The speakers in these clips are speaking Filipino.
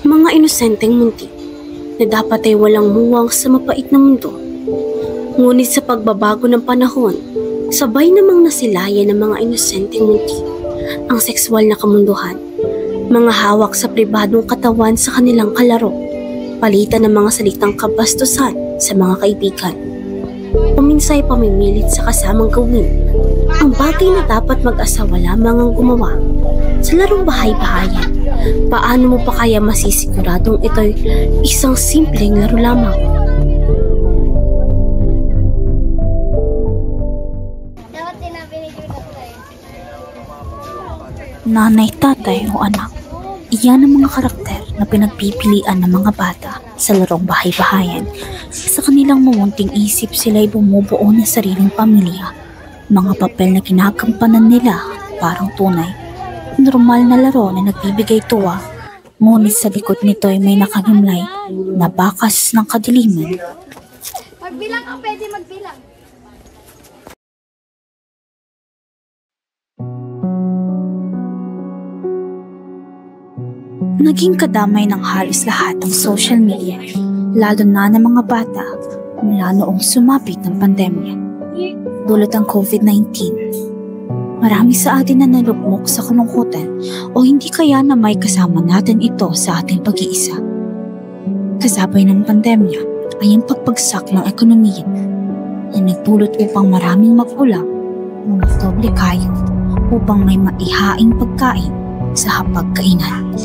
Mga inosenteng munti na dapat ay walang muwang sa mapait na mundo. Ngunit sa pagbabago ng panahon, sabay namang nasilayan ng mga inosenteng munti ang sexual na kamunduhan, mga hawak sa pribadong katawan sa kanilang kalaro, palitan ng mga salitang kabastusan sa mga kaibigan, o minsay pamimilit sa kasamang gawin ang bagay na dapat mag-asawa lamang ang gumawa. Sa larong bahay-bahayan, paano mo pa kaya masisiguradong ito'y isang simpleng laro lamang? Nanay, tatay o anak, iyan ang mga karakter na pinagpipilian ng mga bata sa larong bahay-bahayan. Sa kanilang mamunting isip, sila'y bumubuo ng sariling pamilya, mga papel na ginagampanan nila parang tunay. Normal na laro na nagbibigay tuwa, ngunit sa likod nito ay may nakahimlay na bakas ng kadiliman. Magbilang ang pwede magbilang. Naging kadamay ng halos lahat ng social media, lalo na ng mga bata mula noong sumapit ng pandemya. Dulot ang COVID-19. Marami sa atin na nalugmok sa kalungkutan o hindi kaya na may kasama natin ito sa ating pag-iisa. Kasabay ng pandemya ay ang pagpagsak ng ekonomiya na nagdulot upang maraming magulang magdoble kayo upang may maihaing pagkain sa hapagkainan.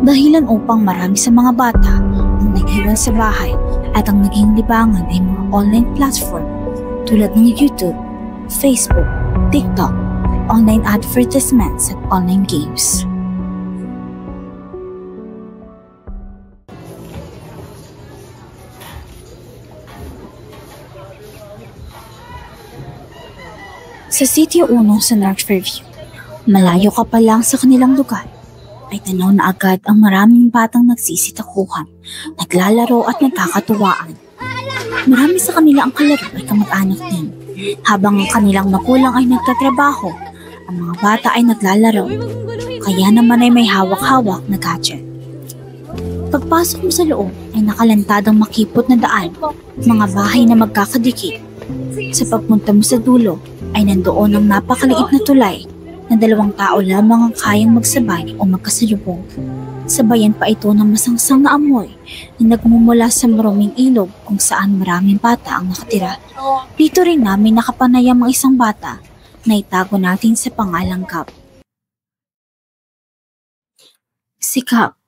Dahilan upang marami sa mga bata ang nag-iwan sa bahay at ang naging libangan ay mga online platform tulad ng YouTube, Facebook, TikTok, online advertisements at online games. Sa Sitio 1 sa North Fairview, malayo ka pa lang sa kanilang lugar, ay tanaw na agad ang maraming batang nagsisitakuhan, naglalaro at nagkakatuwaan. Marami sa kanila ang kalaro ay kamag-anak din. Habang ang kanilang magulang ay nagtatrabaho, ang mga bata ay naglalaro, kaya naman ay may hawak-hawak na gadget. Pagpasok mo sa loob ay nakalantad ang makipot na daan, mga bahay na magkakadikit. Sa pagpunta mo sa dulo ay nandoon ang napakaliit na tulay na 2 tao lamang ang kayang magsabay o magkasalubong. Sabayan pa ito ng masangsang na amoy na nagmumula sa maruming ilog kung saan maraming bata ang nakatira. Dito rin namin nakapanayam ang isang bata na itago natin sa pangalang Kap. Si Kap,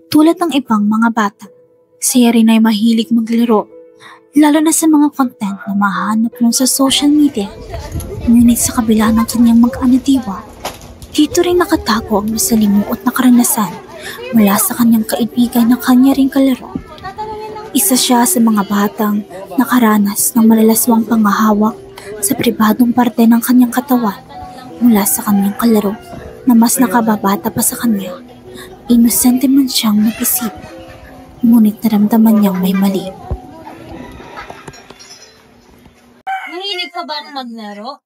tulad ng ibang mga bata, siya rin ay mahilig maglaro, lalo na sa mga content na mahanap mo sa social media. Ngunit sa kabila ng kanyang mag-anadiwa, dito rin nakatago ang masalimuot na karanasan mula sa kanyang kaibigan na kanya ring kalaro. Isa siya sa mga batang nakaranas ng malalaswang pangahawak sa pribadong parte ng kanyang katawan mula sa kanyang kalaro na mas nakababata pa sa kanya. Inosente man siyang nag-isip, ngunit naramdaman niyang may mali. Mahilig ka ba maglaro?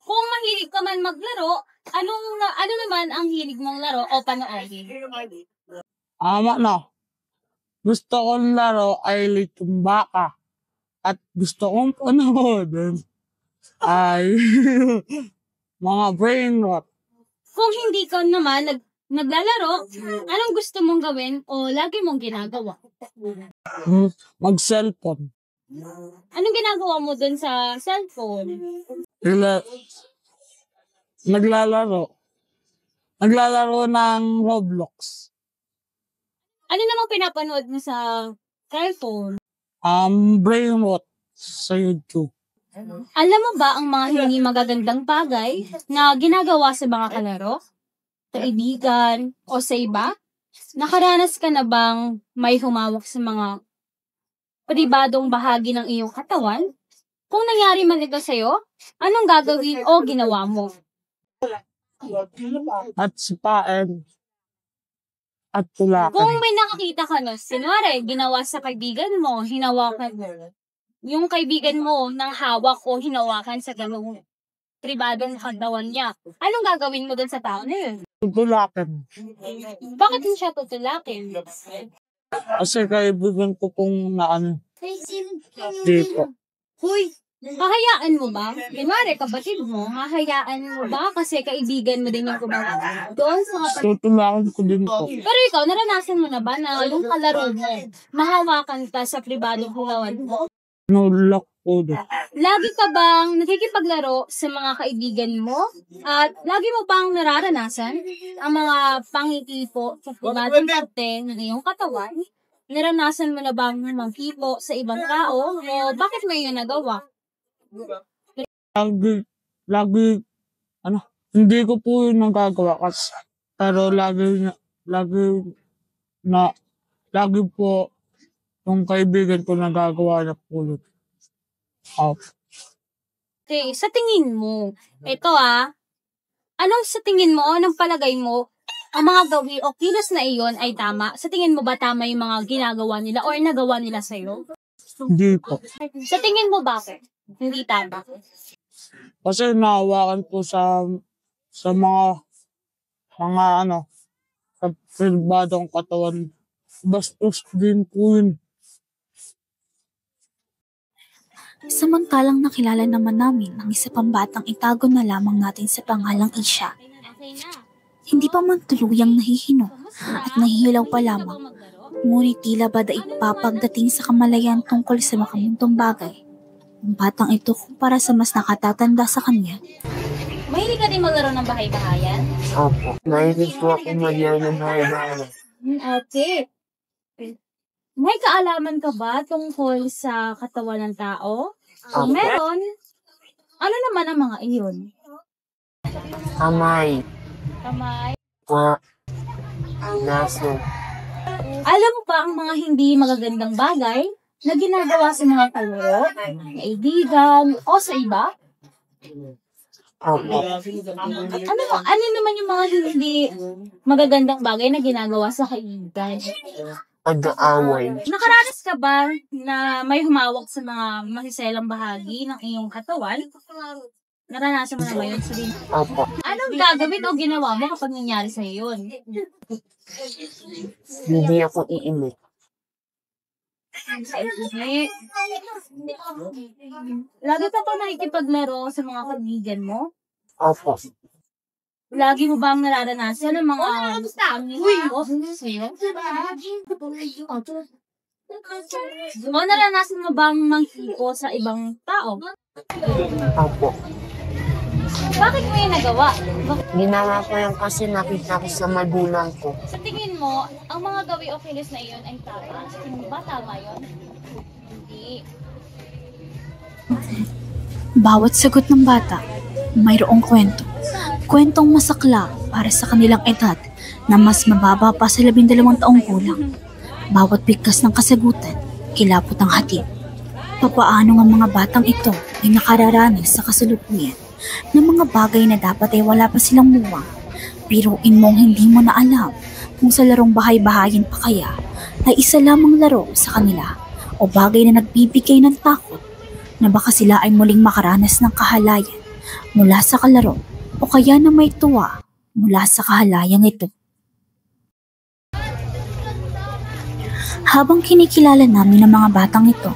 Kung mahilig ka man maglaro, ano naman ang hilig mong laro o panoorin? Na. Gusto kong laro ay Litong Baka. At gusto kong panoodin ay mga brain rot. Kung hindi ka naman naglalaro, anong gusto mong gawin o lagi mong ginagawa? Mag-cellphone. Anong ginagawa mo dun sa cellphone? Naglalaro. Naglalaro ng Roblox. Ano namang pinapanood mo sa cellphone? Brain rot sa YouTube. Alam mo ba ang mga hindi magagandang bagay na ginagawa sa mga kalaro, kaibigan, o sa iba? Nakaranas ka na bang may humawak sa mga pribadong bahagi ng iyong katawan? Kung nangyari man ito sa'yo, anong gagawin o ginawa mo? At sipain. At tulakan. Kung may nakakita ka na, sinwari, ginawa sa kaibigan mo, hinawakan mo, yung kaibigan mo nang hawak o hinawakan sa ganung pribadong katawan niya. Anong gagawin mo dun sa tao na yun? Tutulakan. Bakit mo siya tutulakin? Kasi kaibigan ko pong na ano, dito. Huy, hahayaan mo ba? Kunwari, kapatid mo, hahayaan mo ba? Kasi kaibigan mo din yung gumagawa. Doon sa kapatid. Tutulakan ko din po. Pero ikaw, naranasan mo na ba na yung kalaro mo, mahawakan ka sa pribadong katawan mo? Nulak po doon. Lagi ka bang nakikipaglaro sa mga kaibigan mo? At lagi mo bang nararanasan ang mga pangikipo sa pribadong parte ng iyong katawan? Naranasan mo na bang mangkipo sa ibang tao? O bakit mo yun nagawa? Lagi, hindi ko po yun nagagawa kasi, pero lagi po yung kaibigan ko nagagawa na po yun. Okay, sa tingin mo, anong sa tingin mo, anong palagay mo, ang mga gawi o kilos na iyon ay tama? Sa tingin mo ba tama yung mga ginagawa nila or nagawa nila sa'yo? Hindi po. Sa tingin mo bakit? Hindi tama. Kasi nahawakan po sa mga sa pribadong katawan. Bastos din po yun. Samantalang nakilala naman namin ang isa pang batang itago na lamang natin sa pangalang Isha. Hindi pa man tuluyang nahihino at nahihilaw pa lamang, ngunit tila ba daig papagdating sa kamalayan tungkol sa makamundong bagay. Ang batang ito kumpara sa mas nakatatanda sa kanya. Mahilig ka din maglaro ng bahay-bahayan? Opo. Mahilig po ako magyari ng bahay-bahay. Okay. May kaalaman ka ba tungkol sa katawan ng tao? Kung meron, ano naman ang mga iyon? Kamay. Kamay. Naso. Alam mo ba ang mga hindi magagandang bagay na ginagawa sa mga kalaro, kaibigan, o sa iba? Opo. Ano naman yung mga hindi magagandang bagay na ginagawa sa kaibigan? Pag-aaway. Nakaranas ka ba na may humawak sa mga masiselang bahagi ng iyong katawan? Naranasan mo na ba yun? Sabihin, Opo. anong gagawin o ginawa mo kapag nangyari sa'yo yun? Hindi ako iimik. Lagi ka pa nakikipaglaro sa mga kaibigan mo? Opo. Lagi mo bang nararanasan ang mga panghihipo sa'yo? O naranasan mo bang manghipo sa ibang tao? Opo. Bakit mo yung nagawa? Ginawa ko yan kasi nakita ko sa magulang ko. Sa tingin mo, ang mga gawi o kilos na iyon ay tama? Sa tingin mo ba tama yun? Hindi. Bawat sagot ng bata, mayroong kwento. Kwentong masakla para sa kanilang edad na mas mababa pa sa 12 taong gulang. Bawat bigkas ng kasagutan, kilapot ang hatid. Papaano ang mga batang ito ay nakararanas sa kasalukuyan ng mga bagay na dapat ay wala pa silang muwang. Biruin mong hindi mo na alam kung sa larong bahay-bahayin pa kaya ay isa lamang laro sa kanila o bagay na nagbibigay ng takot na baka sila ay muling makaranas ng kahalayan mula sa kalaro o kaya na may tuwa mula sa kahalayang ito. Habang kinikilala namin ang mga batang ito,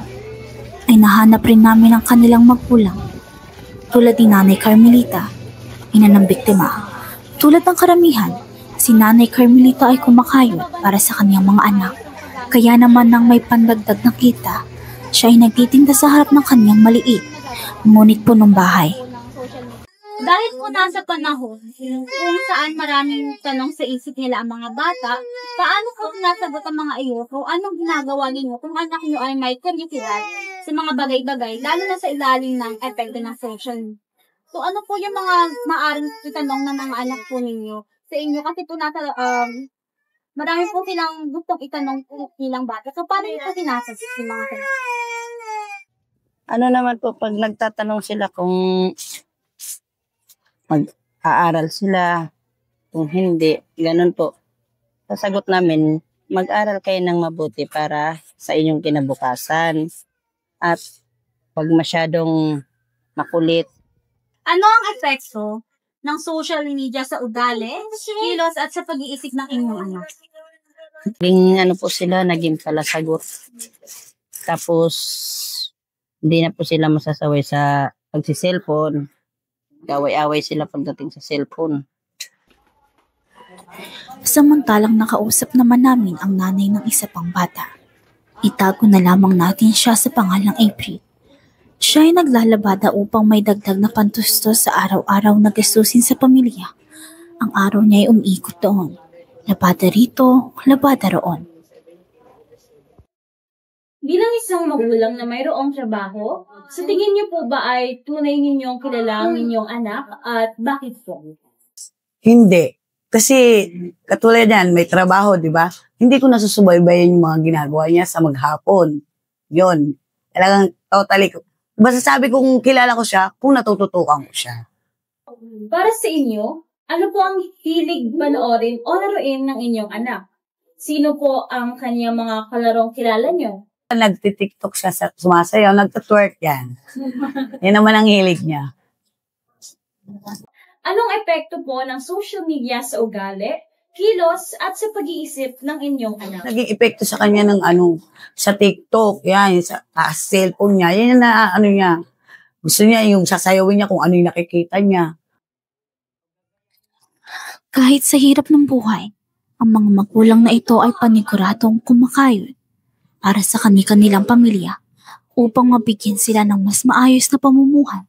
ay nahanap rin namin ang kanilang magulang. Tulad ni Nanay Carmelita, ina ng biktima. Tulad ng karamihan, si Nanay Carmelita ay kumakayod para sa kanyang mga anak. Kaya naman nang may pandagdag na kita, siya ay nagtitinda sa harap ng kanyang maliit, ngunit punong bahay. Dahil po nasa panahon kung saan maraming tanong sa isip nila ang mga bata, paano po nasagot ang mga iyo kung anong ginagawa ninyo kung anak nyo ay may kuryosidad sa mga bagay-bagay, lalo na sa ilalim ng epekto ng social. So ano po yung mga maaring itanong ng mga anak po ninyo sa inyo? Kasi po marami po silang gustong itanong po nilang bata. So paano nyo po sinasagot yung mga tanong? Ano naman po pag nagtatanong sila kung mag-aaral sila, kung hindi, ganun po. Sasagot namin, mag-aral kayo ng mabuti para sa inyong kinabukasan. At pag masyadong makulit, Ano ang epekto ng social media sa ugali, kilos at sa pag-iisip ng inyong anak? Naging ano po sila, naging palasagot. Tapos, hindi na po sila masasaway sa pagsiselfon. Gaway-away sila pagdating sa cellphone. Samantalang nakausap naman namin ang nanay ng isa pang bata. Itago na lamang natin siya sa pangalang April. Siya ay naglalabada upang may dagdag na pantustos sa araw-araw na gastusin sa pamilya. Ang araw niya ay umiikot doon. Labada rito, labada roon. Bilang isang magulang na mayroong trabaho, sa tingin niyo po ba ay tunay ninyong kilala ang inyong anak at bakit po? Hindi. Kasi katulad yan, may trabaho, di ba? Hindi ko nasusubaybayan yung mga ginagawa niya sa maghapon. Yun. Talagang totally. Basta sabi kong kilala ko siya, kung natututukan ko siya. Para sa inyo, ano po ang hilig panoorin o laruin ng inyong anak? Sino po ang kanyang mga kalarong kilala niyo? Nagtitiktok siya, sumasayaw, nagtatwerk yan. Yan naman ang hilig niya. Anong epekto po ng social media sa ugali, kilos at sa pag-iisip ng inyong anak? Naging epekto sa kanya ng sa TikTok, yan, sa cellphone niya, yan na niya. Gusto niya yung sasayawin niya kung ano yung nakikita niya. Kahit sa hirap ng buhay, ang mga magulang na ito ay paniguradong kumakayod para sa kanilang pamilya upang mabigyan sila ng mas maayos na pamumuhay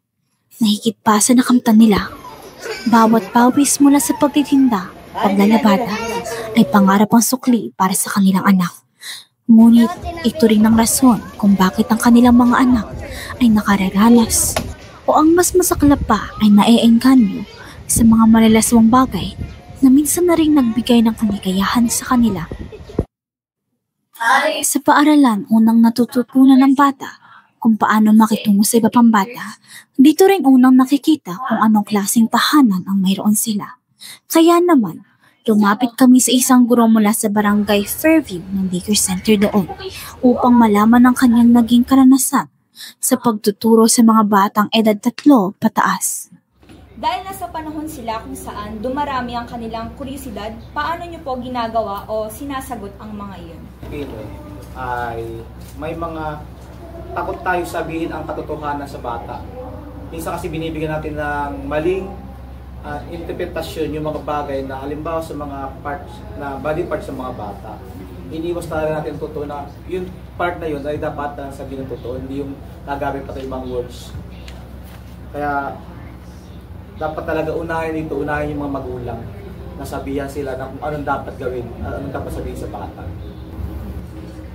na higit pa sa nakamtan nila. Bawat pawis mula sa pagtitinda, paglalabada, ay pangarap ang sukli para sa kanilang anak. Ngunit ito rin ang rason kung bakit ang kanilang mga anak ay nakararanas o ang mas masaklap pa ay naeengganyo sa mga malalaswang bagay na minsan na rin nagbigay ng kaligayahan sa kanila. Sa paaralan, unang natututunan ng bata kung paano makitungo sa iba pang bata, dito rin unang nakikita kung anong klaseng tahanan ang mayroon sila. Kaya naman, lumapit kami sa isang guro mula sa barangay Fairview ng Daycare Center doon upang malaman ang kanyang naging karanasan sa pagtuturo sa mga batang edad 3 pataas. Dahil nasa panahon sila kung saan dumarami ang kanilang kuryosidad, paano nyo po ginagawa o sinasagot ang mga iyon? Ito ay may mga takot tayo sabihin ang katotohanan sa bata. Minsan kasi binibigyan natin ng maling interpretasyon yung mga bagay na halimbawa sa mga parts na body parts sa mga bata. Iniwas talaga natin totoo na yung part na yun ay dapat sabihin ng totoo, hindi yung nagamit pa tayo ibang words. Kaya dapat talaga unahin yung mga magulang. Nasabihan sila na kung anong dapat gawin, anong dapat sabihin sa bata.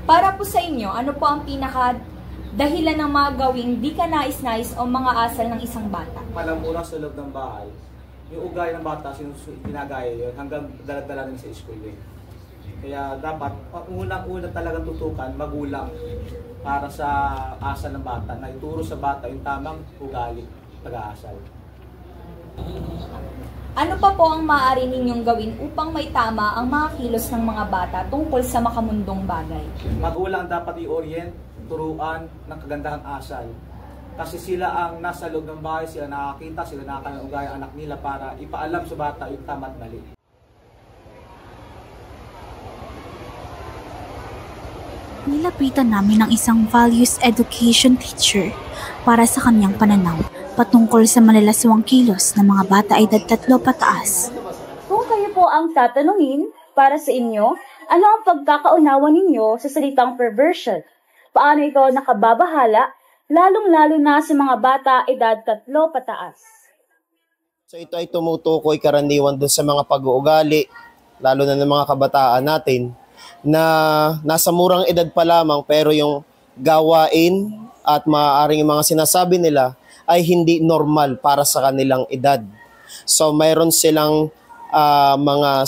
Para po sa inyo, ano po ang dahilan ng mga gawing di ka nais-nais o mga asal ng isang bata? Malamura sa loob ng bahay, yung ugali ng bata, ginagaya yun hanggang dala-dala rin sa school yun. Kaya dapat, unang-una talagang tutukan, magulang para sa asal ng bata, na ituro sa bata yung tamang ugali, pag-aasal. Ano pa po ang maaari ninyong gawin upang may tama ang mga kilos ng mga bata tungkol sa makamundong bagay? Magulang dapat i-orient, turuan ng kagandahang asal. Kasi sila ang nasa loob ng bahay, sila nakakita, sila nakakaugay ang anak nila para ipaalam sa bata yung tama at mali. Nilapitan namin ang isang values education teacher para sa kanyang pananaw patungkol sa malalaswang kilos ng mga bata ay edad 3 pataas. Kung kayo po ang tatanungin, para sa inyo, ano ang pagkakaunawa ninyo sa salitang perversion? Paano ito nakababahala, lalong-lalo na sa mga bata edad 3 pataas? So ito ay tumutukoy karaniwan doon sa mga pag-uugali, lalo na ng mga kabataan natin, na nasa murang edad pa lamang pero yung gawain at maaaring yung mga sinasabi nila ay hindi normal para sa kanilang edad. So mayroon silang mga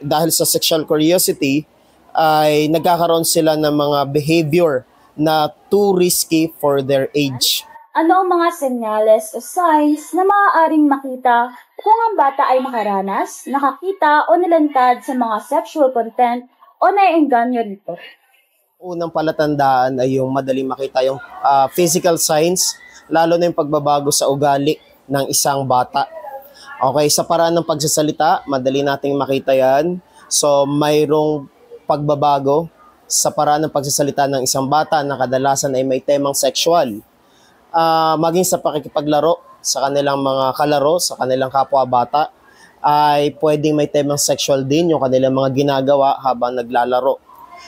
dahil sa sexual curiosity, ay nagkakaroon sila ng mga behavior na too risky for their age. Ano ang mga senyales o signs na maaaring makita kung ang bata ay makaranas, nakakita o nilantad sa mga sexual content o naiengganyo rito? Unang palatandaan ay yung madaling makita yung physical signs, lalo na yung pagbabago sa ugali. ng isang bata. Okay, sa paraan ng pagsasalita, madali nating makita yan. So, mayroong pagbabago sa paraan ng pagsasalita ng isang bata na kadalasan ay may temang sexual. Maging sa pakikipaglaro sa kanilang mga kalaro, sa kanilang kapwa-bata, ay pwedeng may temang sexual din yung kanilang mga ginagawa habang naglalaro.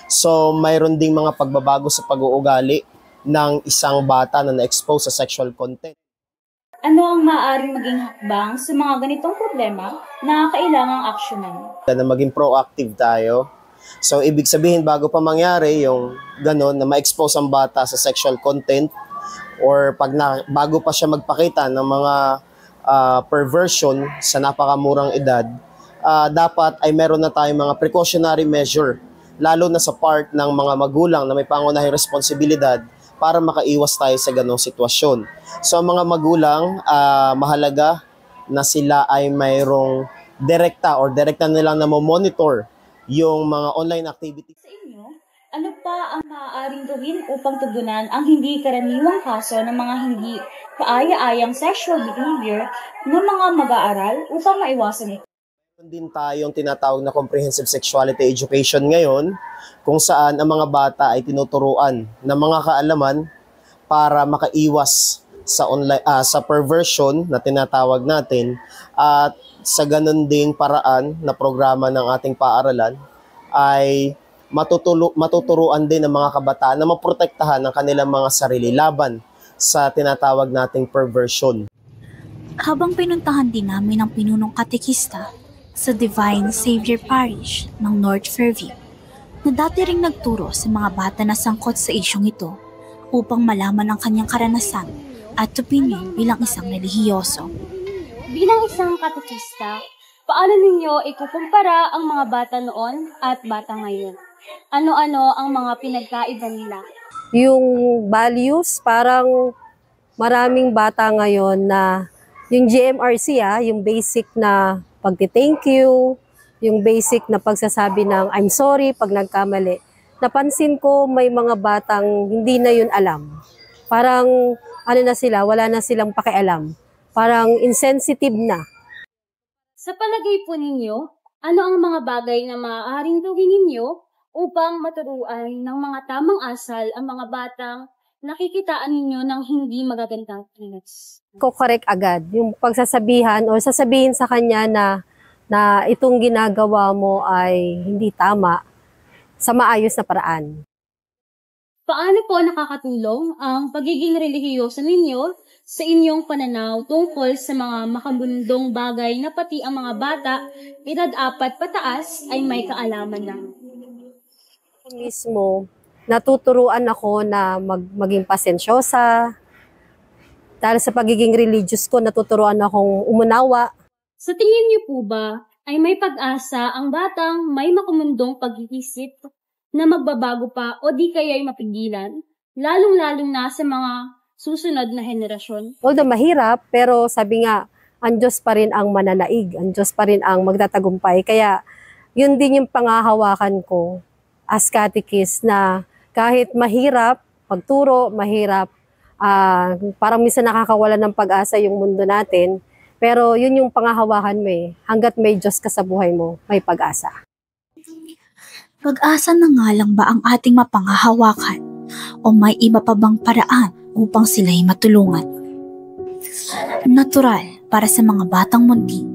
So, mayroon ding mga pagbabago sa pag-uugali ng isang bata na na-expose sa sexual content. Ano ang maaaring maging hakbang sa mga ganitong problema na kailangang aksyonan? Na maging proactive tayo. So, ibig sabihin, bago pa mangyari yung gano'n, na ma-expose ang bata sa sexual content, or bago pa siya magpakita ng mga perversion sa napakamurang edad, dapat ay meron na tayong mga precautionary measure, lalo na sa part ng mga magulang na may pangunahing responsibilidad para makaiwas tayo sa ganong sitwasyon. So mga magulang, mahalaga na sila ay mayroong direkta nilang na monitor yung mga online activities. Sa inyo, ano pa ang maaaring gawin upang tugunan ang hindi karaniwang kaso ng mga hindi kaaya-ayang sexual behavior ng mga mag-aaral upang maiwasan ito? Din tayong tinatawag na comprehensive sexuality education ngayon, kung saan ang mga bata ay tinuturuan ng mga kaalaman para makaiwas sa sa perversion na tinatawag natin, at sa ganun ding paraan na programa ng ating paaralan ay matuturuan din ng mga kabataan na maprotektahan ang kanilang mga sarili laban sa tinatawag nating perversion. Habang pinuntahan din namin ang pinunong katekista sa Divine Savior Parish ng North Fairview, na dati ring nagturo sa mga bata na sangkot sa isyong ito upang malaman ang kanyang karanasan at opinion bilang isang relihiyoso. Bilang isang katekista, paano ninyo ikukumpara ang mga bata noon at bata ngayon? Ano-ano ang mga pinagkaiba nila? Yung values, parang maraming bata ngayon na yung GMRC, yung basic na pagti-thank you, yung basic na pagsasabi ng I'm sorry pag nagkamali. Napansin ko may mga batang hindi na yun alam. Parang ano na sila, wala na silang pakialam. Parang insensitive na. Sa palagay po ninyo, ano ang mga bagay na maaaring gawin ninyo upang maturuan ng mga tamang asal ang mga batang nakikitaan ninyo ng hindi magagandang kilos? Ko-correct agad. Yung pagsasabihan o sasabihin sa kanya na itong ginagawa mo ay hindi tama sa maayos na paraan. Paano po nakakatulong ang pagiging relihiyoso ninyo sa inyong pananaw tungkol sa mga makabundong bagay na pati ang mga bata, edad 4 pataas, ay may kaalaman na? Mismo, natuturuan ako na maging pasensyosa. Dahil sa pagiging religious ko, natuturuan akong umunawa. Sa tingin niyo po ba ay may pag-asa ang batang may makamundong pag-iisip na magbabago pa o di kaya'y mapigilan, lalong-lalong na sa mga susunod na henerasyon? Although mahirap, pero sabi nga, ang Diyos pa rin ang mananaig, ang Diyos pa rin ang magtatagumpay. Kaya yun din yung pangahawakan ko as catechist, na kahit mahirap pagturo, mahirap, parang minsan nakakawala ng pag-asa yung mundo natin, pero yun yung pangahawakan mo eh. Hanggat may Diyos ka sa buhay mo, may pag-asa. Pag-asa na nga lang ba ang ating mapangahawakan o may iba pa bang paraan upang sila'y matulungan? Natural para sa mga batang munti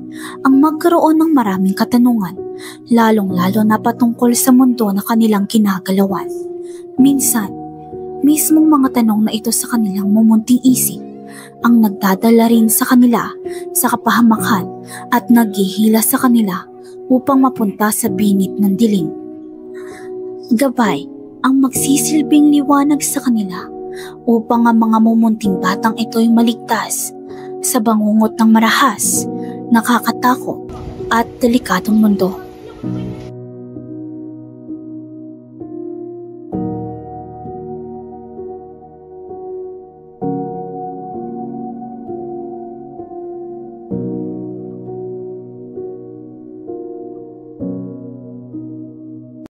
ang magkaroon ng maraming katanungan, lalong-lalo na patungkol sa mundo na kanilang kinagalawan. Minsan, mismong mga tanong na ito sa kanilang mumunting isip ang nagdadala rin sa kanila sa kapahamakan at naghihila sa kanila upang mapunta sa bingit ng dilim. Gabay ang magsisilbing liwanag sa kanila upang ang mga mumunting batang ito'y maligtas sa bangungot ng marahas, nakakatakot at delikadong mundo.